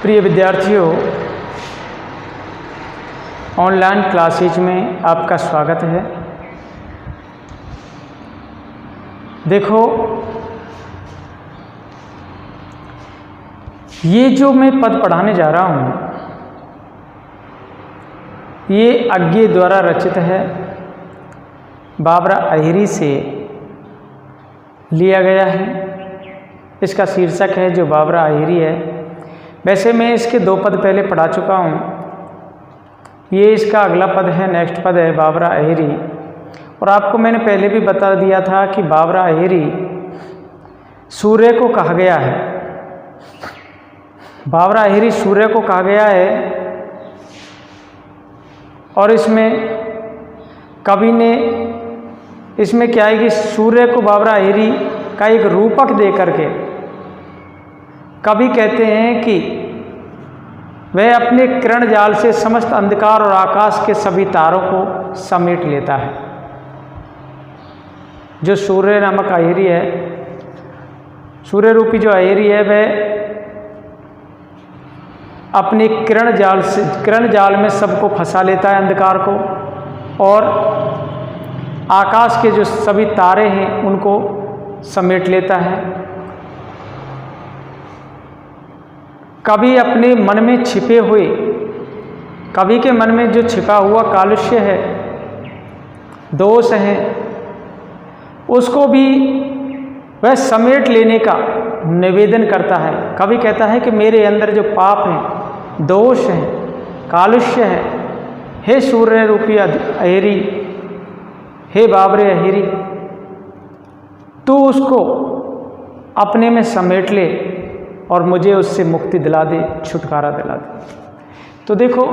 प्रिय विद्यार्थियों, online classes में आपका स्वागत है। देखो, ये जो मैं पद पढ़ाने जा रहा हूँ, ये अज्ञे द्वारा रचित है, बाबरा अहिरी से लिया गया है। इसका शीर्षक है जो बाबरा अहिरी है। वैसे मैं इसके 2 पद पहले पढ़ा चुका हूँ। ये इसका अगला पद है, नेक्स्ट पद है बाबरा अहिरी। और आपको मैंने पहले भी बता दिया था कि बाबरा अहिरी सूर्य को कहा गया है। बाबरा अहिरी सूर्य को कहा गया है और इसमें कवि ने इसमें क्या है कि सूर्य को बाबरा अहिरी का एक रूपक दे करके कवि कहते हैं कि वह अपने किरण जाल से समस्त अंधकार और आकाश के सभी तारों को समेट लेता है। जो सूर्य नामक अहिरी है, सूर्य रूपी जो अहिरी है, वह अपने किरण जाल में सबको फंसा लेता है, अंधकार को, और आकाश के जो सभी तारे हैं उनको समेट लेता है। कवि अपने मन में छिपे हुए, कवि के मन में जो छिपा हुआ कालुष्य है, दोष है, उसको भी वह समेट लेने का निवेदन करता है। कवि कहता है कि मेरे अंदर जो पाप हैं, दोष हैं, कालुष्य है, हे सूर्य रूपी अहिरी, हे बाबरे अहिरी, तू उसको अपने में समेट ले और मुझे उससे मुक्ति दिला दे, छुटकारा दिला दे। तो देखो,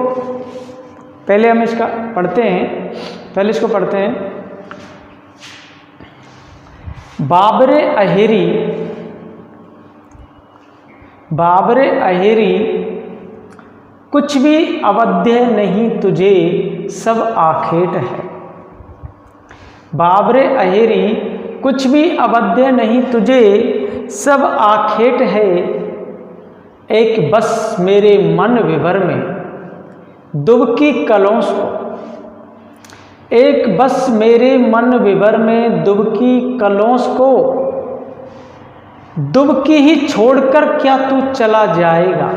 पहले हम इसका पढ़ते हैं, पहले इसको पढ़ते हैं। बाबरे अहिरी, बाबरे अहिरी, कुछ भी अवध्य नहीं तुझे, सब आखेट है। बाबरे अहिरी, कुछ भी अवध्य नहीं तुझे, सब आखेट है। एक बस मेरे मन विभर में दुबकी कलौंस को, एक बस मेरे मन विभर में दुबकी कलौंस को, दुबकी ही छोड़कर क्या तू चला जाएगा,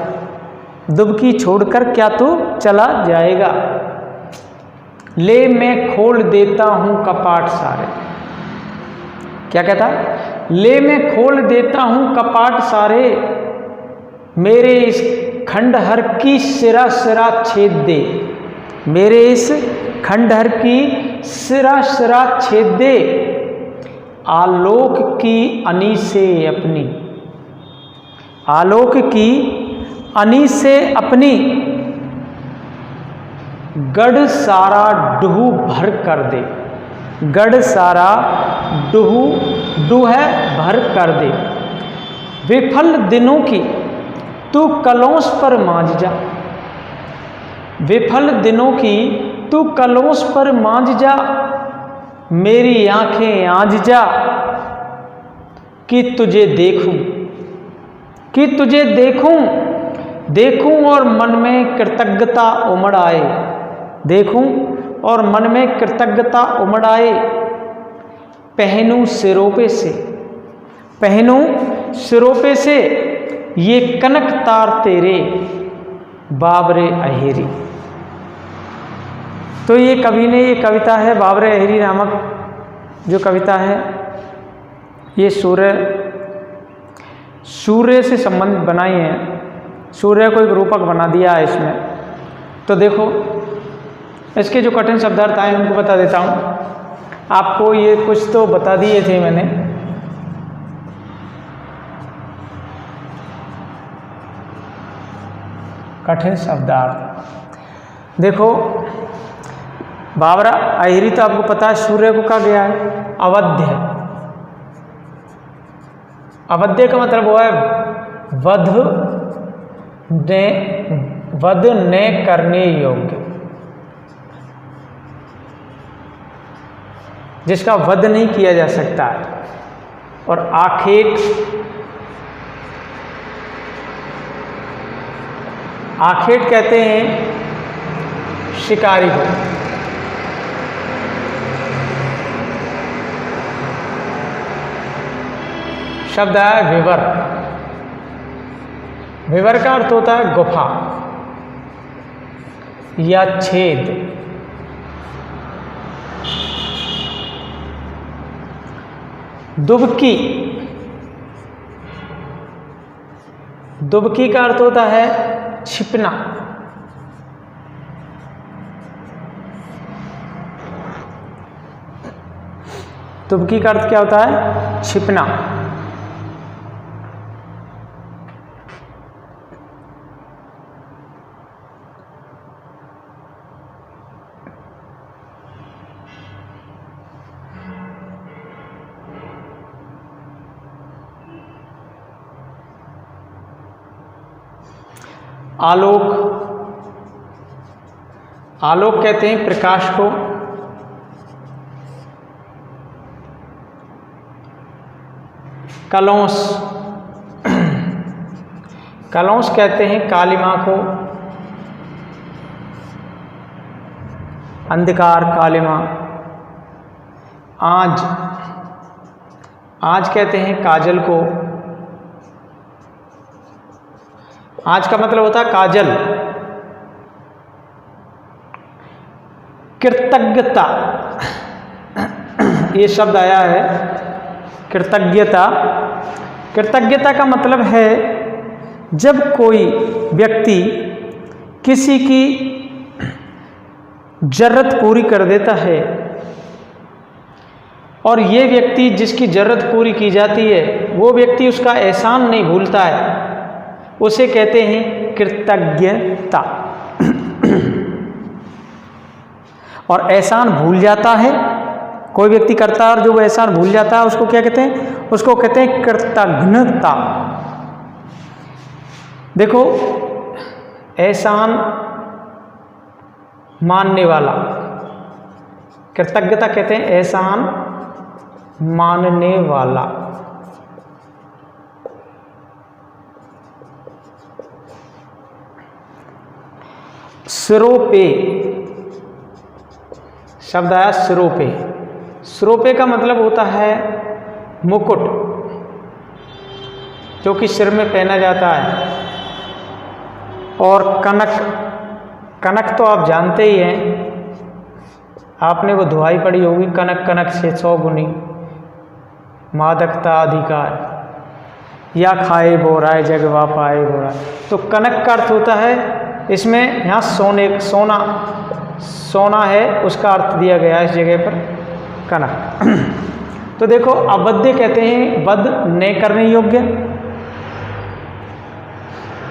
दुबकी छोड़कर क्या तू चला जाएगा। ले मैं खोल देता हूँ कपाट सारे, क्या कहता? ले मैं खोल देता हूँ कपाट सारे, मेरे इस खंडहर की सिरा सिरा छेद दे, मेरे इस खंडहर की सिरा सिरा छेद दे। आलोक की अनी से अपनी, आलोक की अनी से अपनी, गढ़ सारा डूह भर कर दे, गढ़ सारा डूह भर कर दे। विफल दिनों की तू कलौंस पर मांझ जा, विफल दिनों की तू कलौंस पर मांझ जा। मेरी आंखें आंझ जा कि तुझे देखूं, कि तुझे देखूं, देखूं और मन में कृतज्ञता उमड़ आए, देखूं और मन में कृतज्ञता उमड़ आए। पहनूं सिरोपे से, पहनूं सिरोपे से ये कनक तार तेरे, बाबरे अहिरी। तो ये कवि ने, ये कविता है बाबरे अहिरी नामक जो कविता है, ये सूर्य से संबंधित बनाई है। सूर्य को एक रूपक बना दिया है इसमें। तो देखो, इसके जो कठिन शब्दार्थ आए उनको बता देता हूँ आपको। ये कुछ तो बता दिए थे मैंने। कठिन शब्दार्थ देखो, बाबरा अहिरी तो आपको पता है सूर्य को कहा गया है। अवध्य, अवध्य का मतलब वो है वध न करने योग्य, जिसका वध नहीं किया जा सकता है। और आखेट आखेट कहते हैं शिकारी को। शब्द है विवर। विवर का अर्थ होता है गुफा या छेद। दुबकी, दुबकी का अर्थ होता है छिपना। दुबकी का अर्थ क्या होता है? छिपना। आलोक, आलोक कहते हैं प्रकाश को। कलौंस, कलौंस कहते हैं कालिमा को। अंधकार, कालिमा। आँच, आँच कहते हैं काजल को। आँच का मतलब होता है काजल। कृतज्ञता, ये शब्द आया है कृतज्ञता। कृतज्ञता का मतलब है जब कोई व्यक्ति किसी की जरूरत पूरी कर देता है और ये व्यक्ति जिसकी जरूरत पूरी की जाती है वो व्यक्ति उसका एहसान नहीं भूलता है, उसे कहते हैं कृतज्ञता। और एहसान भूल जाता है, कोई व्यक्ति करता है और जो वो एहसान भूल जाता है उसको क्या कहते हैं? उसको कहते हैं कृतज्ञता। देखो, एहसान मानने वाला, कृतज्ञता कहते हैं एहसान मानने वाला। सिरों पे, शब्द आया सिरों पे। सिरों पे का मतलब होता है मुकुट, जो कि सिर में पहना जाता है। और कनक, कनक तो आप जानते ही हैं, आपने वो दुहाई पढ़ी होगी, कनक कनक से 100 गुनी मादकता अधिकार, या खाए बोराए जगवा पाए बोराए। तो कनक का अर्थ होता है, इसमें यहाँ सोने, सोना, सोना है उसका अर्थ दिया गया है इस जगह पर कनक। तो देखो, अबद्ध कहते हैं बद्ध न करने योग्य।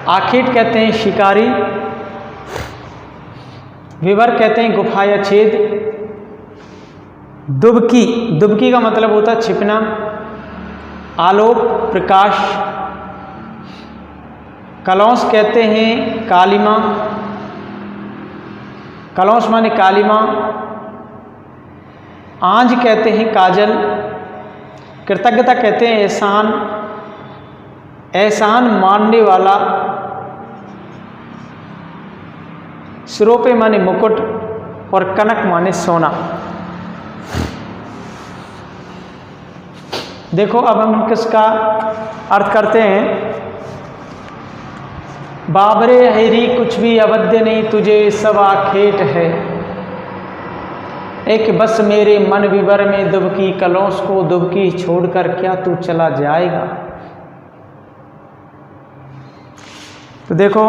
आखेट कहते हैं शिकारी। विवर कहते हैं गुफा या छेद। दुबकी, दुबकी का मतलब होता है छिपना। आलोक, प्रकाश। कलौंस कहते हैं कालिमा, कलौंस माने कालिमा। आँच कहते हैं काजल। कृतज्ञता कहते हैं एहसान, एहसान मानने वाला। सिरों पे माने मुकुट और कनक माने सोना। देखो, अब हम किसका अर्थ करते हैं। बाबरे हैरी कुछ भी अवध्य नहीं, तुझे सब आखेट है। एक बस मेरे मन विवर में दुबकी, कलौंस को दुबकी छोड़कर क्या तू चला जाएगा। तो देखो,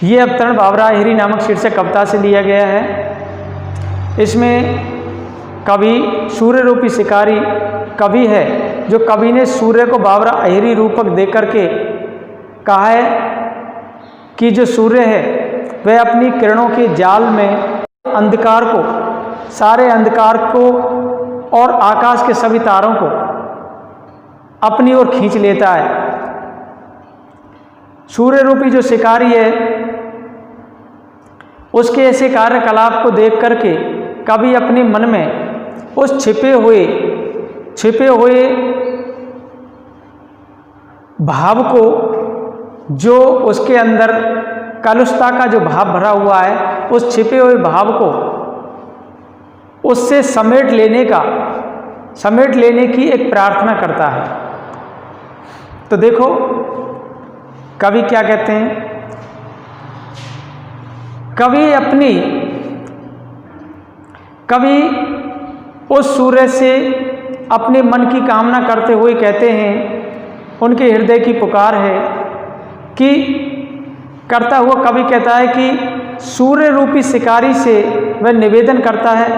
ये अवतरण बाबरा हैरी नामक शीर्षक कविता से लिया गया है। इसमें कवि सूर्य रूपी शिकारी कवि है, जो कवि ने सूर्य को बाबरा अहिरी रूपक देकर के कहा है कि जो सूर्य है वह अपनी किरणों के जाल में अंधकार को, सारे अंधकार को और आकाश के सभी तारों को अपनी ओर खींच लेता है। सूर्य रूपी जो शिकारी है उसके ऐसे कार्यकलाप को देख करके कवि अपने मन में उस छिपे हुए भाव को जो उसके अंदर कलुषता का जो भाव भरा हुआ है, उस छिपे हुए भाव को उससे समेट लेने की एक प्रार्थना करता है। तो देखो कवि क्या कहते हैं, कवि उस सूर्य से अपने मन की कामना करते हुए कहते हैं, उनके हृदय की पुकार है कि करता हुआ कवि कहता है कि सूर्य रूपी शिकारी से वह निवेदन करता है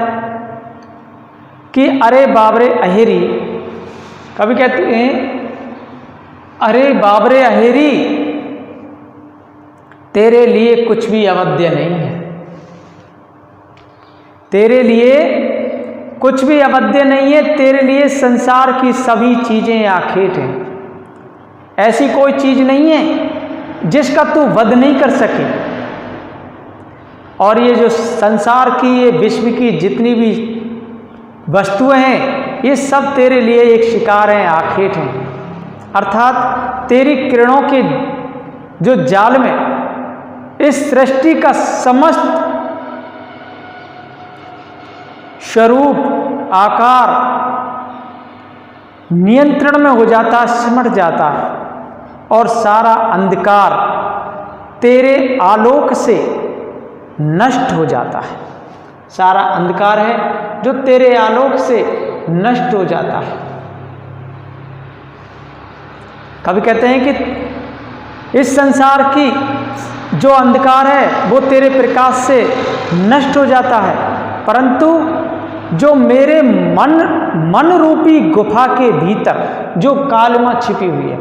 कि अरे बाबरे अहेरी, कवि कहते हैं अरे बाबरे अहेरी, तेरे लिए कुछ भी अवध्य नहीं है, तेरे लिए कुछ भी अवध्य नहीं है, तेरे लिए संसार की सभी चीजें आखेट हैं। ऐसी कोई चीज नहीं है जिसका तू वध नहीं कर सके। और ये जो संसार की, ये विश्व की जितनी भी वस्तुएं हैं, ये सब तेरे लिए एक शिकार हैं, आखेट हैं। अर्थात तेरी किरणों के जो जाल में इस सृष्टि का समस्त स्वरूप, आकार नियंत्रण में हो जाता है, सिमट जाता है, और सारा अंधकार तेरे आलोक से नष्ट हो जाता है। सारा अंधकार है जो तेरे आलोक से नष्ट हो जाता है। कभी कहते हैं कि इस संसार की जो अंधकार है वो तेरे प्रकाश से नष्ट हो जाता है, परंतु जो मेरे मन रूपी गुफा के भीतर जो कालमा छिपी हुई है,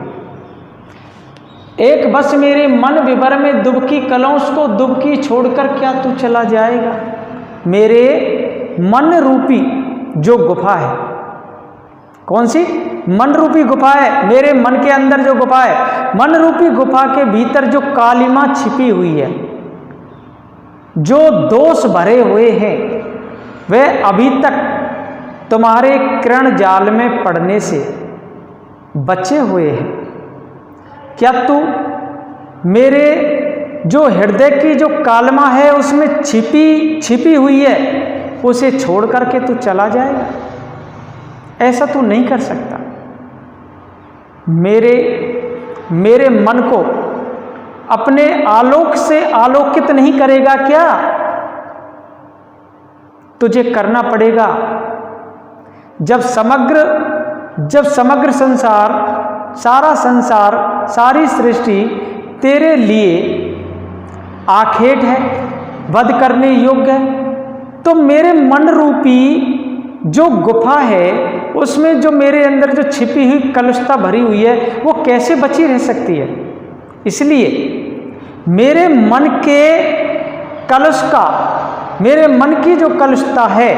एक बस मेरे मन विभर में दुबकी कलौंस को दुबकी छोड़कर क्या तू चला जाएगा। मेरे मन रूपी जो गुफा है, कौन सी मन रूपी गुफा है, मेरे मन के अंदर जो गुफा है, मन रूपी गुफा के भीतर जो कालिमा छिपी हुई है, जो दोष भरे हुए हैं, वे अभी तक तुम्हारे किरण जाल में पड़ने से बचे हुए हैं। क्या तू मेरे जो हृदय की जो कालमा है उसमें छिपी हुई है, उसे छोड़ करके तू चला जाएगा? ऐसा तू नहीं कर सकता। मेरे मन को अपने आलोक से आलोकित नहीं करेगा क्या? तुझे करना पड़ेगा। जब समग्र संसार, सारा संसार, सारी सृष्टि तेरे लिए आखेट है, वध करने योग्य है, तो मेरे मन रूपी जो गुफा है उसमें जो मेरे अंदर जो छिपी हुई कलुषता भरी हुई है वो कैसे बची रह सकती है? इसलिए मेरे मन के कलुष का, मेरे मन की जो कलुषता है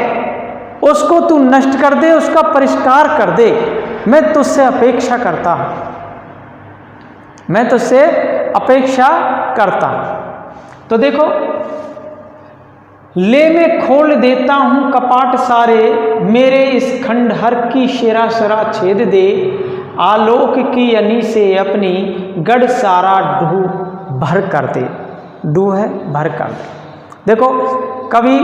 उसको तू नष्ट कर दे, उसका परिष्कार कर दे। मैं तुझसे अपेक्षा करता हूं, मैं तुझसे अपेक्षा करता हूं। तो देखो, ले मैं खोल देता हूं कपाट सारे, मेरे इस खंडहर की शिरा सरा छेद दे, आलोक की अनी से अपनी गढ़ सारा डू भर कर दे। डू है भर कर दे। देखो, कवि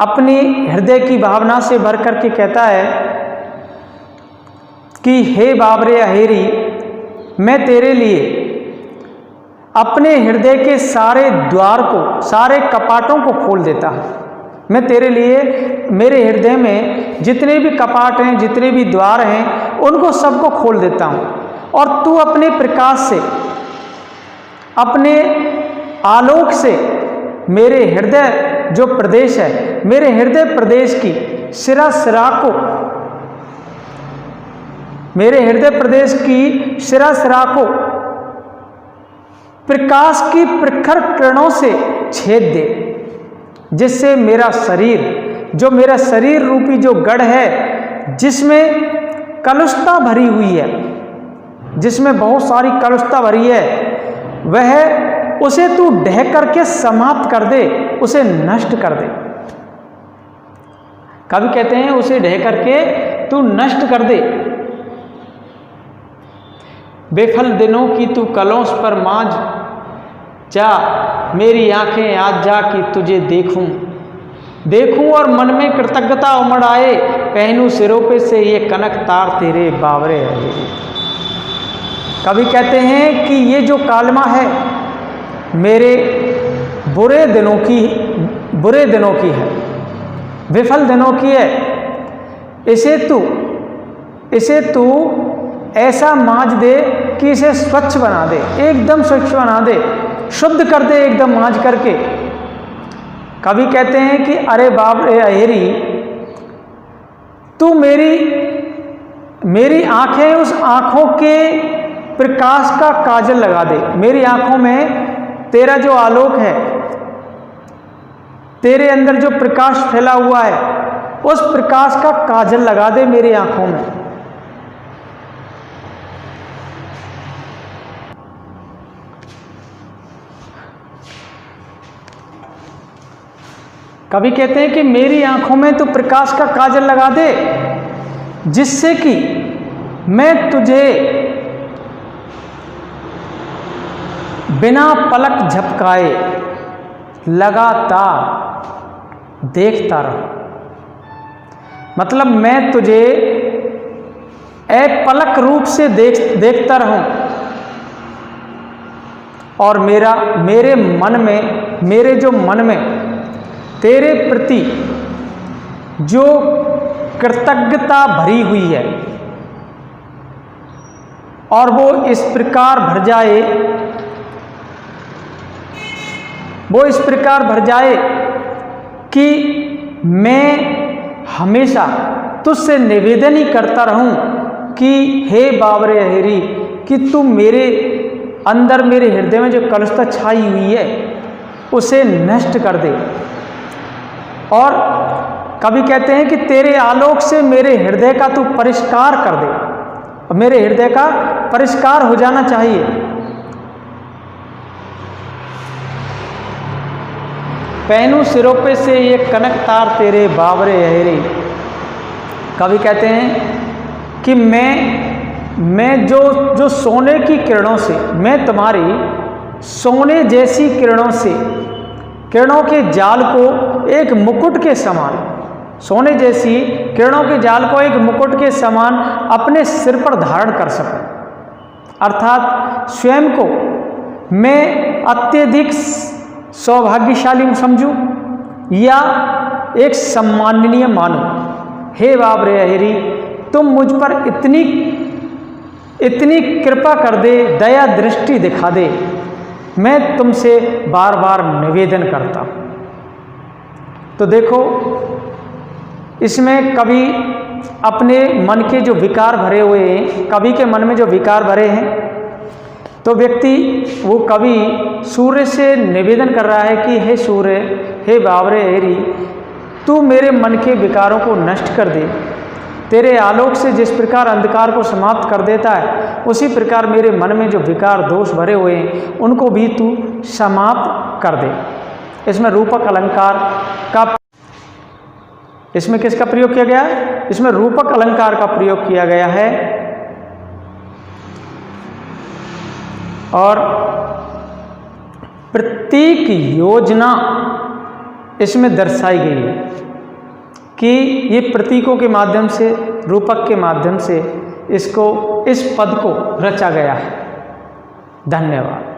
अपनी हृदय की भावना से भर करके कहता है कि हे बाबरे अहेरी, मैं तेरे लिए अपने हृदय के सारे द्वार को, सारे कपाटों को खोल देता हूं। मैं तेरे लिए मेरे हृदय में जितने भी कपाट हैं, जितने भी द्वार हैं, उनको सबको खोल देता हूं, और तू अपने प्रकाश से, अपने आलोक से मेरे हृदय जो प्रदेश है, मेरे हृदय प्रदेश की सिरा सिरा को, मेरे हृदय प्रदेश की सिरा सिरा को प्रकाश की प्रखर किरणों से छेद दे, जिससे मेरा शरीर, जो मेरा शरीर रूपी जो गढ़ है, जिसमें कलुषता भरी हुई है, जिसमें बहुत सारी कलुषता भरी है, वह उसे तू ढह करके समाप्त कर दे, उसे नष्ट कर दे। कभी कहते हैं उसे ढह करके तू नष्ट कर दे। बेफल दिनों की तू कलौंस पर मांझ जा, मेरी आंखें आज जा कि तुझे देखूं और मन में कृतज्ञता उमड़ आए, पहनूं सिरों पे से ये कनक तार तेरे बावरे है। कवि कहते हैं कि ये जो कालमा है मेरे बुरे दिनों की है, विफल दिनों की है। इसे तू ऐसा मांझ दे कि इसे स्वच्छ बना दे, एकदम स्वच्छ बना दे, शुद्ध कर दे एकदम मांझ करके। कवि कहते हैं कि अरे बाप रे अहेरी, तू मेरी आंखें, उस आंखों के प्रकाश का काजल लगा दे। मेरी आंखों में तेरा जो आलोक है, तेरे अंदर जो प्रकाश फैला हुआ है, उस प्रकाश का काजल लगा दे मेरी आंखों में। कवि कहते हैं कि मेरी आंखों में तो प्रकाश का काजल लगा दे, जिससे कि मैं तुझे बिना पलक झपकाए लगातार देखता रहूं। मतलब मैं तुझे अपलक रूप से देखता रहूं और मेरे जो मन में तेरे प्रति जो कृतज्ञता भरी हुई है, और वो इस प्रकार भर जाए कि मैं हमेशा तुझसे निवेदन ही करता रहूं कि हे बावरे अहेरी, कि तू मेरे अंदर, मेरे हृदय में जो कलुषता छाई हुई है उसे नष्ट कर दे। और कवि कहते हैं कि तेरे आलोक से मेरे हृदय का तू परिष्कार कर दे, और मेरे हृदय का परिष्कार हो जाना चाहिए। पहनूं सिरों पे से ये कनक तार तेरे बावरे अहेरी। कवि कहते हैं कि मैं जो सोने की किरणों से, मैं तुम्हारी सोने जैसी किरणों के जाल को एक मुकुट के समान, सोने जैसी किरणों के जाल को एक मुकुट के समान अपने सिर पर धारण कर सकूं। अर्थात स्वयं को मैं अत्यधिक सौभाग्यशाली समझूं या एक सम्माननीय मानूं। हे बावरे अहेरी, तुम मुझ पर इतनी कृपा कर दे, दया दृष्टि दिखा दे, मैं तुमसे बार बार निवेदन करता हूं। तो देखो, इसमें कवि अपने मन के जो विकार भरे हुए हैं, कवि के मन में जो विकार भरे हैं, तो वो कवि सूर्य से निवेदन कर रहा है कि हे सूर्य, हे बावरे अहेरी, तू मेरे मन के विकारों को नष्ट कर दे। तेरे आलोक से जिस प्रकार अंधकार को समाप्त कर देता है, उसी प्रकार मेरे मन में जो विकार दोष भरे हुए हैं उनको भी तू समाप्त कर दे। इसमें रूपक अलंकार का, इसमें किसका प्रयोग किया गया है? इसमें रूपक अलंकार का प्रयोग किया गया है। और प्रतीक योजना इसमें दर्शाई गई है कि ये प्रतीकों के माध्यम से, रूपक के माध्यम से इस पद को रचा गया है। धन्यवाद।